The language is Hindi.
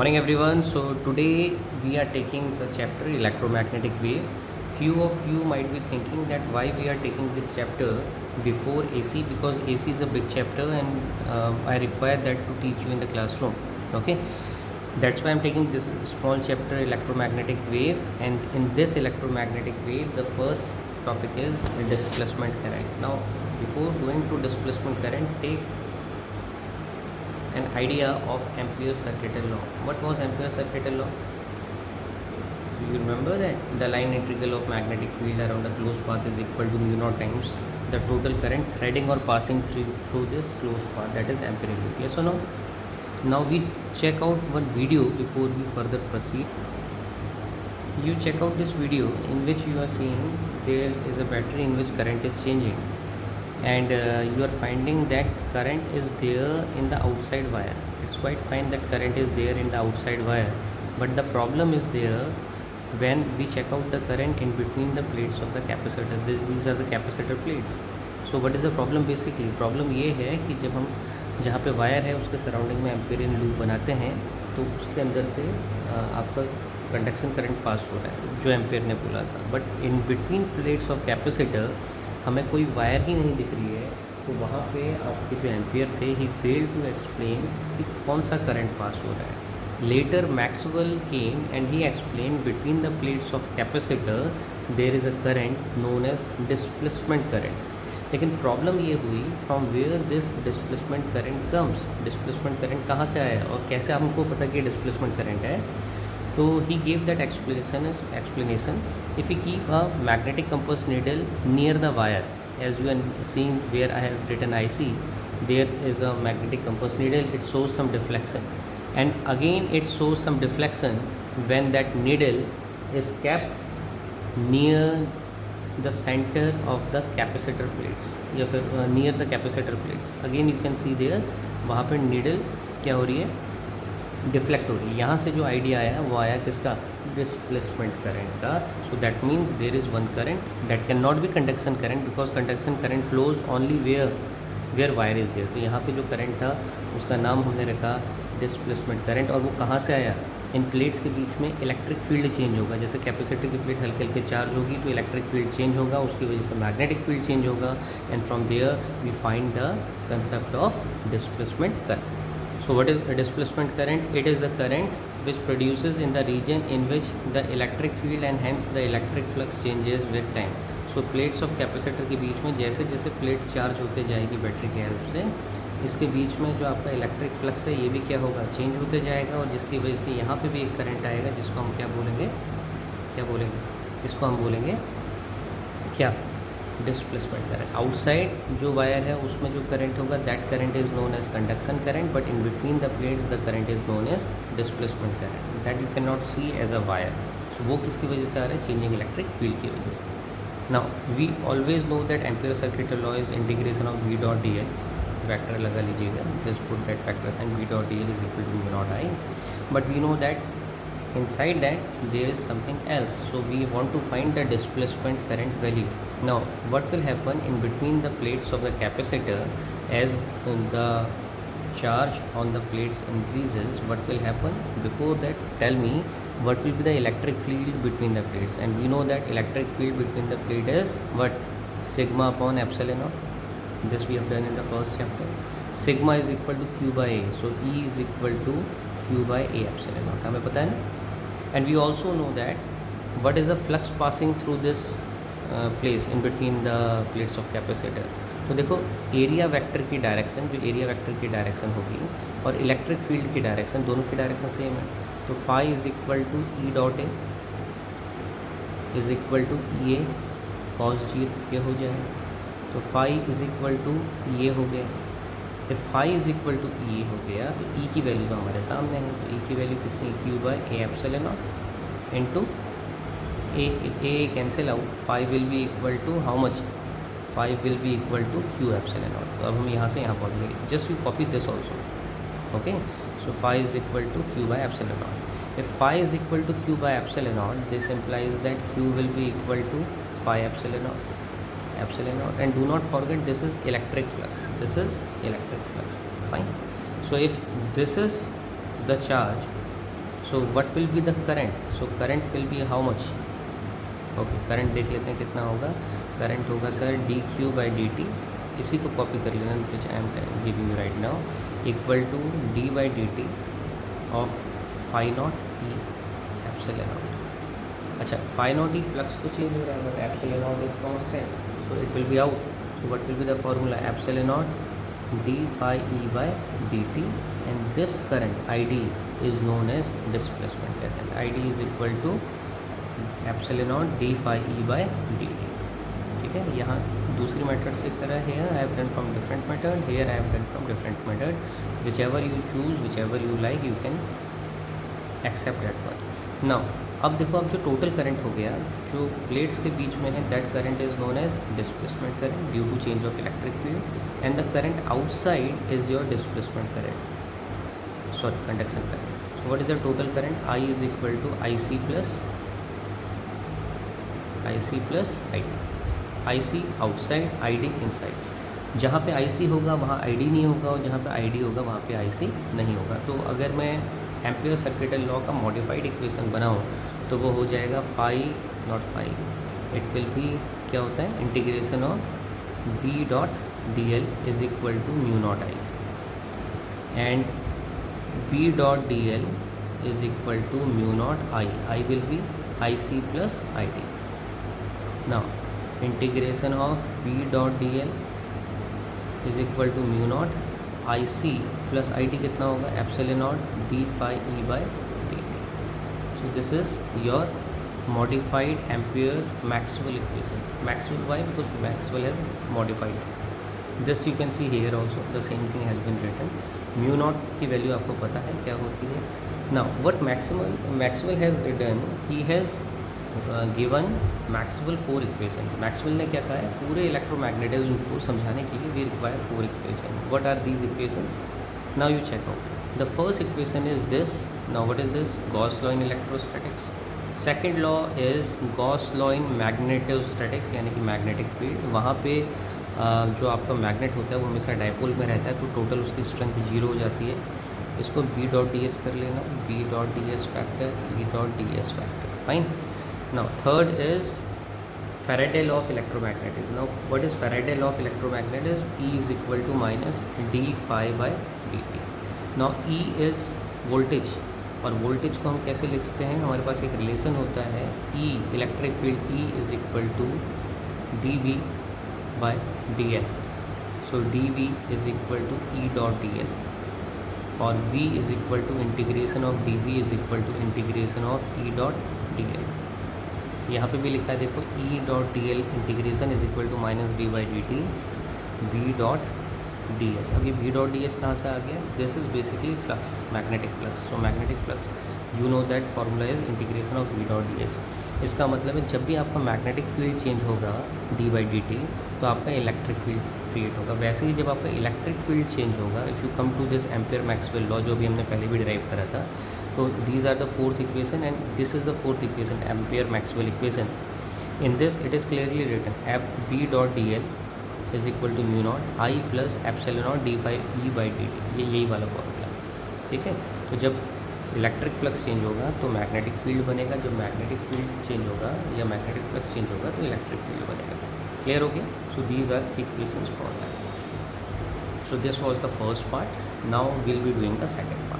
Morning everyone. So today we are taking the chapter electromagnetic wave. Few of you might be thinking that why we are taking this chapter before AC, because AC is a big chapter and I require that to teach you in the classroom. Okay, that's why I'm taking this small chapter electromagnetic wave, and in this electromagnetic wave the first topic is displacement current. Now before going to displacement current, take an idea of Ampere's circuital law. What was Ampere's circuital law? You remember that the line integral of magnetic field around a closed path is equal to mu naught times the total current threading or passing through this closed path, that is Ampere loop. Yes or no? Now we check out one video before we further proceed. You check out this video in which you are seeing there is a battery in which current is changing, and you are finding that current is there in the outside wire. It's quite fine that current is there in the outside wire, but the problem is there when we check out the current in between the plates of the capacitor. These are the capacitor plates. So what is the problem? Basically problem ये है कि जब हम जहाँ पे वायर है उसके सराउंडिंग में एम्पेरियन लूप बनाते हैं तो उसके अंदर से आपका कंडक्शन करंट पास हो रहा है जो एम्पेयर ने बोला था, but in between plates of capacitor हमें कोई वायर ही नहीं दिख रही है। तो वहाँ पे आपके जो एम्पियर थे ही फेल टू एक्सप्लेन कि कौन सा करंट पास हो रहा है। Later Maxwell came and he explain between the plates of capacitor there is a current known as displacement current. लेकिन प्रॉब्लम ये हुई from where this displacement current comes. Displacement current कहाँ से आया और कैसे हमको पता कि डिस्प्लेसमेंट करंट है? So he gave that explanation. If we keep a magnetic compass needle near the wire, as you are seeing where I have written IC, there is a magnetic compass needle. It shows some deflection, and again it shows some deflection when that needle is kept near the center of the capacitor plates, या फिर near the capacitor plates. Again you can see there, वहाँ पर needle क्या हो रही है? डिफ्लेक्ट हो रही है। यहाँ से जो आइडिया आया वो आया किसका? डिस्प्लेसमेंट करंट का। So that means there is one current that can not be conduction current, because conduction current flows only where wire is there. तो यहाँ पे जो करंट था उसका नाम हमने रखा डिस्प्लेसमेंट करंट। और वो कहाँ से आया? इन प्लेट्स के बीच में इलेक्ट्रिक फील्ड चेंज होगा। जैसे कैपेसिटर की प्लेट हल्के हल्के चार्ज होगी तो इलेक्ट्रिक फील्ड चेंज होगा, उसकी वजह से मैग्नेटिक फील्ड चेंज होगा, and from there we find the concept of displacement current. So what is a displacement current? It is the current which produces in the region in which the electric field and hence the electric flux changes with time. So plates of capacitor के बीच में जैसे जैसे प्लेट चार्ज होते जाएगी बैटरी के हेल्प से, इसके बीच में जो आपका इलेक्ट्रिक फ्लक्स है ये भी क्या होगा? चेंज होते जाएगा, और जिसकी वजह से यहाँ पे भी एक करंट आएगा जिसको हम क्या बोलेंगे? इसको हम बोलेंगे क्या? Displacement current. आउटसाइड जो वायर है उसमें जो करंट होगा that current is known as conduction current, but in between the plates the current is known as displacement current that you can not see as a wire. So वो किसकी वजह से आ रहा है? चेंजिंग इलेक्ट्रिक फील्ड की वजह से. Now we always know that ampere circuit law is integration of V dot d l. Vector लगा लीजिएगा, this put that factor sine V dot d l is equal to mu naught I, but we know that inside that there is something else. So we want to find the displacement current value. Now what will happen in between the plates of the capacitor as the charge on the plates increases? What will happen? Before that, tell me what will be the electric field between the plates. And we know that electric field between the plate is what? Sigma upon epsilon naught. This we have done in the first chapter. Sigma is equal to Q by A. So E is equal to Q by A epsilon naught. हमें पता है ना? And we also know that what is the flux passing through this place in between the plates of capacitor. तो देखो एरिया वेक्टर की डायरेक्शन, जो एरिया वेक्टर की डायरेक्शन होगी और इलेक्ट्रिक फील्ड की डायरेक्शन, दोनों की डायरेक्शन सेम है. तो phi is equal to E dot A is equal to E A cos जी ये हो जाएगा. तो फाई इज इक्वल टू ये हो गया. फिर फाई इज इक्वल टू ई हो गया, तो ई की वैल्यू तो हमारे सामने है. तो ई की वैल्यू कितनी? Q by A epsilon naught into A cancel out. Phi will be equal to how much? Phi will be equal to Q epsilon naught. तो अब हम यहाँ से यहाँ पहुँच गए. Just we copy this also. Okay, so phi is equal to Q by epsilon naught. If phi is equal to Q by epsilon naught, this implies that Q will be equal to phi epsilon not. epsilon naught, and do not forget this is electric flux. This is electric flux. Fine. So if this is the charge so what will be the current? So current will be how much? Okay, current देख लेते हैं कितना होगा. करंट होगा सर dq/dt. इसी को कॉपी कर लेना which I am giving you right now, equal to d/dt of phi naught E epsilon naught. अच्छा, फाई नॉट ई फ्लक्स तो चेंज हो रहा है but epsilon naught is constant, so it will be out. So what will be the formula? Epsilon naught d phi e/dt, and this current id is known as displacement current. id is equal to epsilon naught d phi e/dt. ठीक है, यहाँ दूसरी मेथड से करा है. Here I have done from different method, here I have done from different method. Whichever you choose, whichever you like, you can accept that one. Now अब देखो, अब जो टोटल करंट हो गया जो प्लेट्स के बीच में है, that current is known as displacement current due to change of electric field, and the current outside is your displacement current, sorry conduction current. So what is the total current? I is equal to IC plus ID. IC outside, ID inside. जहाँ पे IC होगा वहाँ ID नहीं होगा, और जहाँ पे ID होगा वहाँ पे IC नहीं होगा. तो अगर मैं एम्पियर सर्किटल लॉ का मॉडिफाइड इक्वेशन बनाऊँ तो वो हो जाएगा phi naught phi, it will be क्या होता है, integration of B.dl is equal to mu naught I, and B.dl is equal to mu naught I will be IC plus ID. Now integration of B.dl is equal to mu naught IC plus ID कितना होगा? Epsilon naught d phi e/dt. So this is your modified Ampere Maxwell equation. Maxwell, why? Because Maxwell has modified it. This you can see here also the same thing has been written. Mu naught की वैल्यू आपको पता है क्या होती है. Now what Maxwell has done, he has given Maxwell 4 equation. Maxwell ने क्या कहा है, पूरे इलेक्ट्रोमैग्नेटिज्म को समझाने के लिए we require 4 equation. What are these equations? Now you check out. The first equation is this. Now what is this? Gauss law in electrostatics. Second law is Gauss law in magnetostatics, यानी कि मैग्नेटिक फील्ड. वहाँ पे जो आपका मैग्नेट होता है वो हमेशा डायपोल में रहता है, तो टोटल उसकी स्ट्रेंथ 0 हो जाती है. इसको B.ds कर लेना, B.ds factor, E.ds factor. Fine. Now third is Faraday law of electromagnetism. Now what is Faraday law of electromagnetism? E is equal to minus d phi by dt. Now E is voltage, और वोल्टेज को हम कैसे लिखते हैं? हमारे पास एक रिलेशन होता है E, electric field E is equal to dV by dl. So dV is equal to E.dl, और V is equal to integration of dV is equal to integration of E.dl. यहाँ पे भी लिखा है देखो, E.dl integration is equal to minus d/dt B.ds. अब ये B.ds कहाँ से आ गया? This is basically flux, magnetic flux. So magnetic flux you know that formula is integration of B.ds. इसका मतलब है जब भी आपका मैग्नेटिक फील्ड चेंज होगा d/dt तो आपका इलेक्ट्रिक फील्ड क्रिएट होगा. वैसे ही जब आपका इलेक्ट्रिक फील्ड चेंज होगा, if you come to this ampere Maxwell law जो भी हमने पहले भी डिराइव करा था, so these are the fourth equation and this is the fourth equation, Ampere Maxwell equation. In this it is clearly written B.dl is equal to mu naught I plus epsilon naught d phi e/dt. ये यही वाला फॉर्मूला. ठीक है, तो जब इलेक्ट्रिक फ्लक्स चेंज होगा तो मैग्नेटिक फील्ड बनेगा, जब मैग्नेटिक फील्ड चेंज होगा या मैग्नेटिक फ्लक्स चेंज होगा तो इलेक्ट्रिक फील्ड बनेगा. क्लियर हो गया? So these are equations for that. So this was the first part. Now will be doing the second.